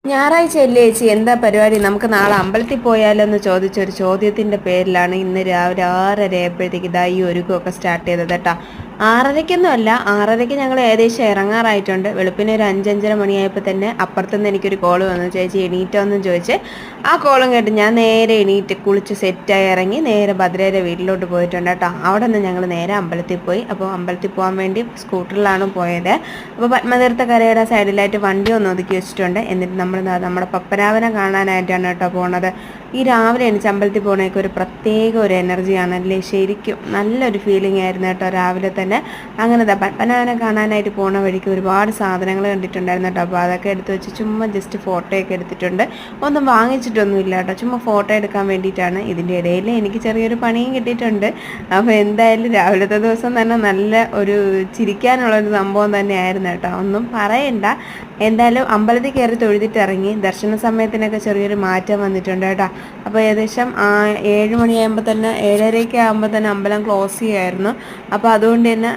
ഞായറാഴ്ചയല്ലേ ചേച്ചി, എന്താ പരിപാടി? നമുക്ക് നാളെ അമ്പലത്തിൽ പോയാലോ എന്ന് ചോദിച്ചൊരു ചോദ്യത്തിൻ്റെ പേരിലാണ് ഇന്ന് രാവിലെ 6:30 ആയപ്പോഴത്തേക്ക് ഇതാ ഈ ഒരുക്കമൊക്കെ സ്റ്റാർട്ട് ചെയ്തത് കേട്ടോ. 6:30ക്കൊന്നും അല്ല, 6:30ക്ക് ഞങ്ങൾ ഏകദേശം ഇറങ്ങാറായിട്ടുണ്ട്. വെളുപ്പിന് ഒരു 5:30 മണിയായപ്പോൾ തന്നെ അപ്പുറത്തുനിന്ന് എനിക്കൊരു കോൾ വന്നു, ചേച്ചി എണീറ്റോ എന്നും ചോദിച്ച്. ആ കോളും കേട്ട് ഞാൻ നേരെ എണീറ്റ് കുളിച്ച് സെറ്റായി ഇറങ്ങി നേരെ ഭദ്രയുടെ വീട്ടിലോട്ട് പോയിട്ടുണ്ട് കേട്ടോ. അവിടെ നിന്ന് ഞങ്ങൾ നേരെ അമ്പലത്തിൽ പോയി. അപ്പോൾ അമ്പലത്തിൽ പോകാൻ വേണ്ടി സ്കൂട്ടറിലാണ് പോയത്. അപ്പോൾ പത്മതീർത്ഥ കരയുടെ സൈഡിലായിട്ട് വണ്ടി ഒന്ന് ഒതുക്കി വെച്ചിട്ടുണ്ട്. എന്നിട്ട് നമ്മുടെ പപ്പരാവനെ കാണാനായിട്ടാണ് കേട്ടോ പോണത്. ഈ രാവിലെ എണീച്ച് അമ്പലത്തിൽ പോകണേക്ക് ഒരു പ്രത്യേക ഒരു എനർജിയാണല്ലേ, ശരിക്കും നല്ലൊരു ഫീലിംഗ് ആയിരുന്നു കേട്ടോ രാവിലെ തന്നെ. അങ്ങനെ പത്മനാഭനെ കാണാനായിട്ട് പോണ വഴിക്ക് ഒരുപാട് സാധനങ്ങൾ കണ്ടിട്ടുണ്ടായിരുന്നു കേട്ടോ. അപ്പോൾ അതൊക്കെ എടുത്ത് വെച്ച് ചുമ്മാ ജസ്റ്റ് ഫോട്ടോയൊക്കെ എടുത്തിട്ടുണ്ട്. ഒന്നും വാങ്ങിച്ചിട്ടൊന്നുമില്ല കേട്ടോ, ചുമ്മാ ഫോട്ടോ എടുക്കാൻ വേണ്ടിയിട്ടാണ്. ഇതിൻ്റെ ഇടയിൽ എനിക്ക് ചെറിയൊരു പണിയും കിട്ടിയിട്ടുണ്ട്. അപ്പോൾ എന്തായാലും രാവിലത്തെ ദിവസം തന്നെ നല്ല ഒരു ചിരിക്കാനുള്ളൊരു സംഭവം തന്നെയായിരുന്നു കേട്ടോ, ഒന്നും പറയണ്ട. എന്തായാലും അമ്പലത്തിൽ കയറി തൊഴുതിട്ട് ഇറങ്ങി. ദർശന സമയത്തിനൊക്കെ ചെറിയൊരു മാറ്റം വന്നിട്ടുണ്ട് കേട്ടോ. അപ്പോൾ ഏകദേശം 7 മണിയാകുമ്പോൾ തന്നെ 7:30 ആകുമ്പോൾ തന്നെ അമ്പലം ക്ലോസ് ചെയ്യുമായിരുന്നു. അപ്പോൾ അതുകൊണ്ട് തന്നെ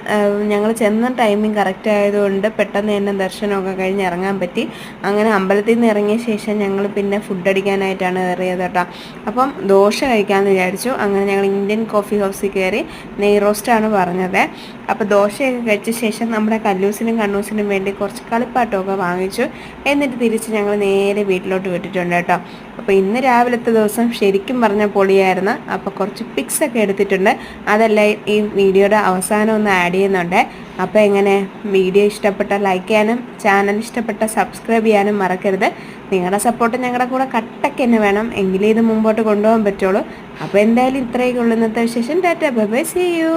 ഞങ്ങൾ ചെന്ന ടൈമിങ് കറക്റ്റ് ആയതുകൊണ്ട് പെട്ടെന്ന് തന്നെ ദർശനമൊക്കെ കഴിഞ്ഞ് ഇറങ്ങാൻ പറ്റി. അങ്ങനെ അമ്പലത്തിൽ നിന്ന് ഇറങ്ങിയ ശേഷം ഞങ്ങൾ പിന്നെ ഫുഡ് അടിക്കാനായിട്ടാണ് കയറിയത് കേട്ടോ. അപ്പം ദോശ കഴിക്കാമെന്ന് വിചാരിച്ചു. അങ്ങനെ ഞങ്ങൾ ഇന്ത്യൻ കോഫി ഹൗസിൽ കയറി നെയ് റോസ്റ്റാണ് പറഞ്ഞത്. അപ്പോൾ ദോശയൊക്കെ കഴിച്ച ശേഷം നമ്മുടെ കല്ലൂസിനും കണ്ണൂസിനും വേണ്ടി കുറച്ച് കളിപ്പാട്ടമൊക്കെ വാങ്ങിച്ചു. എന്നിട്ട് തിരിച്ച് ഞങ്ങൾ നേരെ വീട്ടിലോട്ട് വിട്ടിട്ടുണ്ട് കേട്ടോ. അപ്പോൾ ഇന്ന് രാവിലത്തെ ദിവസം ശരിക്കും പറഞ്ഞ പൊളിയായിരുന്നു. അപ്പോൾ കുറച്ച് പിക്സൊക്കെ എടുത്തിട്ടുണ്ട്, അതെല്ലാം ഈ വീഡിയോയുടെ അവസാനം ഒന്ന് ആഡ് ചെയ്യുന്നുണ്ട്. അപ്പോൾ എങ്ങനെ വീഡിയോ ഇഷ്ടപ്പെട്ട ലൈക്ക് ചെയ്യാനും ചാനൽ ഇഷ്ടപ്പെട്ട സബ്സ്ക്രൈബ് ചെയ്യാനും മറക്കരുത്. നിങ്ങളുടെ സപ്പോർട്ട് ഞങ്ങളുടെ കൂടെ കട്ടയ്ക്ക് തന്നെ വേണം, എങ്കിലേ ഇത് മുമ്പോട്ട് കൊണ്ടുപോകാൻ പറ്റുള്ളൂ. അപ്പോൾ എന്തായാലും ഇത്രയൊക്കെ ഉള്ളൂ ഇന്നത്തെ വിശേഷം. Tata bye bye, see U.